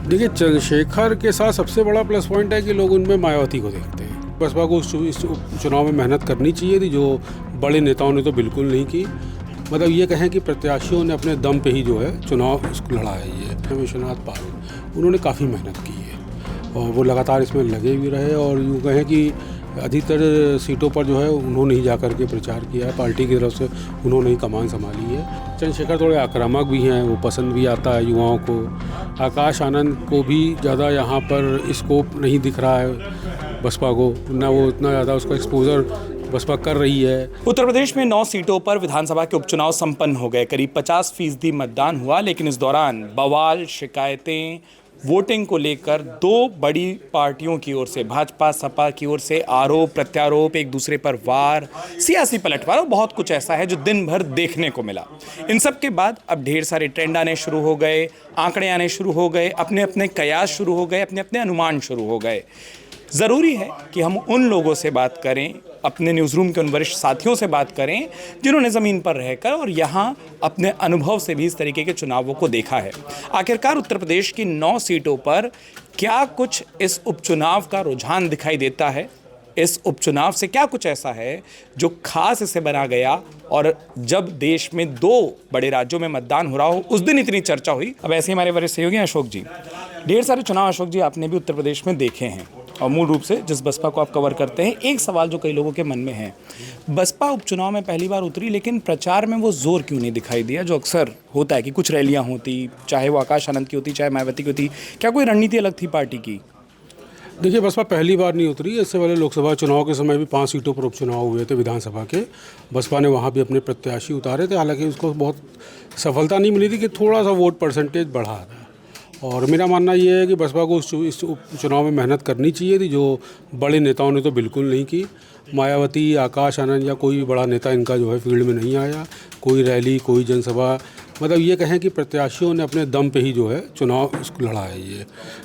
देखिए, चंद्रशेखर के साथ सबसे बड़ा प्लस पॉइंट है कि लोग उनमें मायावती को देखते हैं। बसपा को इस चुनाव में मेहनत करनी चाहिए थी, जो बड़े नेताओं ने तो बिल्कुल नहीं की। मतलब ये कहें कि प्रत्याशियों ने अपने दम पे ही जो है चुनाव इसको लड़ा है। ये विश्वनाथ पाल उन्होंने काफ़ी मेहनत की है और वो लगातार इसमें लगे भी रहे, और यूँ कहें कि अधिकतर सीटों पर जो है उन्होंने ही जाकर के प्रचार किया है। पार्टी की तरफ से उन्होंने ही कमान संभाली है। चंद्रशेखर थोड़े आक्रामक भी हैं, वो पसंद भी आता है युवाओं को। आकाश आनंद को भी ज़्यादा यहाँ पर स्कोप नहीं दिख रहा है बसपा को, ना वो इतना ज़्यादा उसका एक्सपोजर बसपा कर रही है। उत्तर प्रदेश में 9 सीटों पर विधानसभा के उपचुनाव संपन्न हो गए। करीब 50% मतदान हुआ, लेकिन इस दौरान बवाल, शिकायतें, वोटिंग को लेकर दो बड़ी पार्टियों की ओर से, भाजपा सपा की ओर से आरोप प्रत्यारोप, एक दूसरे पर वार, सियासी पलटवार और बहुत कुछ ऐसा है जो दिन भर देखने को मिला। इन सब के बाद अब ढेर सारे ट्रेंड आने शुरू हो गए, आंकड़े आने शुरू हो गए, अपने अपने कयास शुरू हो गए, अपने अपने अनुमान शुरू हो गए। ज़रूरी है कि हम उन लोगों से बात करें, अपने न्यूज़ रूम के उन वरिष्ठ साथियों से बात करें जिन्होंने ज़मीन पर रहकर और यहाँ अपने अनुभव से भी इस तरीके के चुनावों को देखा है। आखिरकार उत्तर प्रदेश की 9 सीटों पर क्या कुछ इस उपचुनाव का रुझान दिखाई देता है? इस उपचुनाव से क्या कुछ ऐसा है जो खास इसे बना गया, और जब देश में 2 बड़े राज्यों में मतदान हो रहा हो उस दिन इतनी चर्चा हुई? अब ऐसे ही हमारे वरिष्ठ सहयोगी अशोक जी, ढेर सारे चुनाव अशोक जी आपने भी उत्तर प्रदेश में देखे हैं, और मूल रूप से जिस बसपा को आप कवर करते हैं, एक सवाल जो कई लोगों के मन में है, बसपा उपचुनाव में पहली बार उतरी, लेकिन प्रचार में वो जोर क्यों नहीं दिखाई दिया जो अक्सर होता है कि कुछ रैलियां होती, चाहे वो आकाश आनंद की होती, चाहे मायावती की होती? क्या कोई रणनीति अलग थी पार्टी की? देखिए, बसपा पहली बार नहीं उतरी। इससे पहले लोकसभा चुनाव के समय भी 5 सीटों पर उपचुनाव हुए थे विधानसभा के। बसपा ने वहाँ भी अपने प्रत्याशी उतारे थे, हालांकि उसको बहुत सफलता नहीं मिली थी कि थोड़ा सा वोट परसेंटेज बढ़ा था। और मेरा मानना ये है कि बसपा को इस चुनाव में मेहनत करनी चाहिए थी, जो बड़े नेताओं ने तो बिल्कुल नहीं की। मायावती, आकाश आनंद या कोई भी बड़ा नेता इनका जो है फील्ड में नहीं आया। कोई रैली, कोई जनसभा, मतलब ये कहें कि प्रत्याशियों ने अपने दम पे ही जो है चुनाव इसको लड़ा है। ये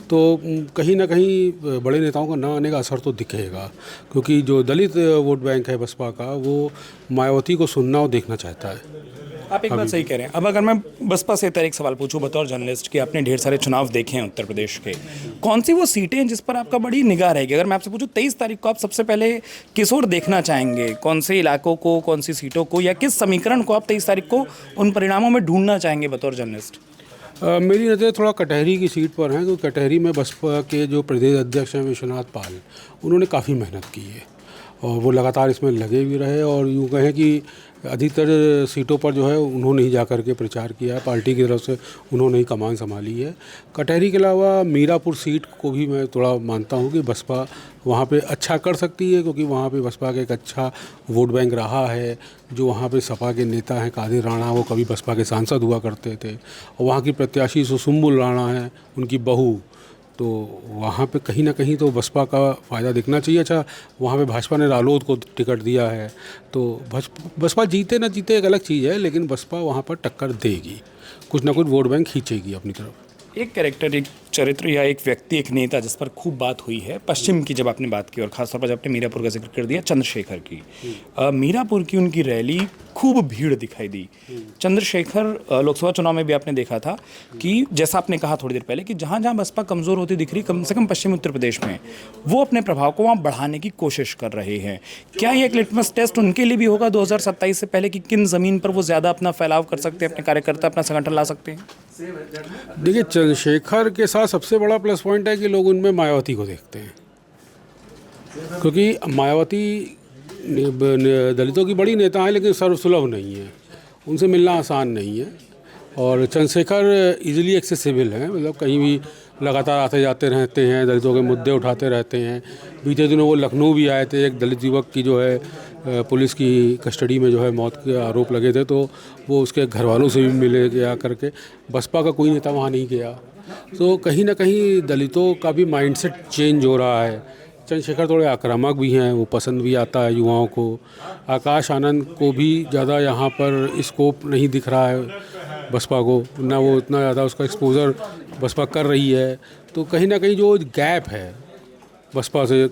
तो कहीं ना कहीं बड़े नेताओं का ना आने का असर तो दिखेगा, क्योंकि जो दलित वोट बैंक है बसपा का, वो मायावती को सुनना और देखना चाहता है। आप एक बात सही कह रहे हैं। अब अगर मैं बसपा से एक सवाल पूछूं बतौर जर्नलिस्ट कि आपने ढेर सारे चुनाव देखे हैं उत्तर प्रदेश के, कौन सी वो सीटें हैं जिस पर आपका बड़ी निगाह रहेगी? अगर मैं आपसे पूछूं 23 तारीख को आप सबसे पहले किस ओर देखना चाहेंगे? कौन से इलाकों को, कौन सी सीटों को, या किस समीकरण को आप 23 तारीख को उन परिणामों में ढूंढना चाहेंगे बतौर जर्नलिस्ट? मेरी नज़र थोड़ा कटहरी की सीट पर है, क्योंकि कटहरी में बसपा के जो प्रदेश अध्यक्ष हैं विश्वनाथ पाल, उन्होंने काफ़ी मेहनत की है और वो लगातार इसमें लगे भी रहे, और यूँ कहें कि अधिकतर सीटों पर जो है उन्होंने ही जाकर के प्रचार किया है। पार्टी की तरफ से उन्होंने ही कमान संभाली है। कटहरी के अलावा मीरापुर सीट को भी मैं थोड़ा मानता हूँ कि बसपा वहाँ पे अच्छा कर सकती है, क्योंकि वहाँ पे बसपा का एक अच्छा वोट बैंक रहा है। जो वहाँ पे सपा के नेता हैं कादिर राणा, वो कभी बसपा के सांसद हुआ करते थे, और वहाँ की प्रत्याशी सुसुम्बुल राणा है, उनकी बहू, तो वहाँ पे कहीं ना कहीं तो बसपा का फ़ायदा दिखना चाहिए। अच्छा, वहाँ पे भाजपा ने रालोद को टिकट दिया है, तो बसपा जीते ना जीते एक अलग चीज़ है, लेकिन बसपा वहाँ पर टक्कर देगी, कुछ ना कुछ वोट बैंक खींचेगी अपनी तरफ। एक कैरेक्टर, एक चरित्र या एक व्यक्ति, एक नेता जिस पर खूब बात हुई है पश्चिम की, जब आपने बात की और खासतौर पर जब आपने मीरापुर का जिक्र कर दिया, चंद्रशेखर की। मीरापुर की उनकी रैली, खूब भीड़ दिखाई दी। चंद्रशेखर लोकसभा चुनाव में भी आपने देखा था कि जैसा आपने कहा थोड़ी देर पहले कि जहाँ जहाँ बसपा कमज़ोर होती दिख रही, कम से कम पश्चिमी उत्तर प्रदेश में, वो अपने प्रभाव को वहाँ बढ़ाने की कोशिश कर रहे हैं। क्या ये एक लिटमस टेस्ट उनके लिए भी होगा 2027 से पहले कि किन ज़मीन पर वो ज़्यादा अपना फैलाव कर सकते हैं, अपने कार्यकर्ता, अपना संगठन ला सकते हैं? देखिए, चंद्रशेखर के साथ सबसे बड़ा प्लस पॉइंट है कि लोग उनमें मायावती को देखते हैं, क्योंकि मायावती दलितों की बड़ी नेता है, लेकिन सर्वसुलभ नहीं है, उनसे मिलना आसान नहीं है। और चंद्रशेखर इजीली एक्सेसिबल हैं, मतलब कहीं भी लगातार आते जाते रहते हैं, दलितों के मुद्दे उठाते रहते हैं। बीते दिनों वो लखनऊ भी आए थे, एक दलित युवक की जो है पुलिस की कस्टडी में जो है मौत के आरोप लगे थे, तो वो उसके घर वालों से भी मिले गया करके। बसपा का कोई नेता वहाँ नहीं गया, तो कहीं ना कहीं दलितों का भी माइंडसेट चेंज हो रहा है। चंद्रशेखर थोड़े आक्रामक भी हैं, वो पसंद भी आता है युवाओं को। आकाश आनंद को भी ज़्यादा यहाँ पर स्कोप नहीं दिख रहा है बसपा को, ना वो इतना ज़्यादा उसका एक्सपोजर बसपा कर रही है। तो कहीं ना कहीं जो गैप है बसपा से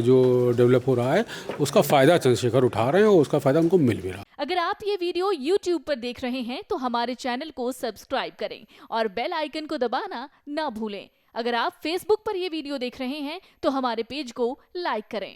जो डेवलप हो रहा है, उसका फ़ायदा चंद्रशेखर उठा रहे हैं और उसका फ़ायदा उनको मिल भी रहा है। अगर आप ये वीडियो YouTube पर देख रहे हैं तो हमारे चैनल को सब्सक्राइब करें और बेल आइकन को दबाना ना भूलें। अगर आप Facebook पर ये वीडियो देख रहे हैं तो हमारे पेज को लाइक करें।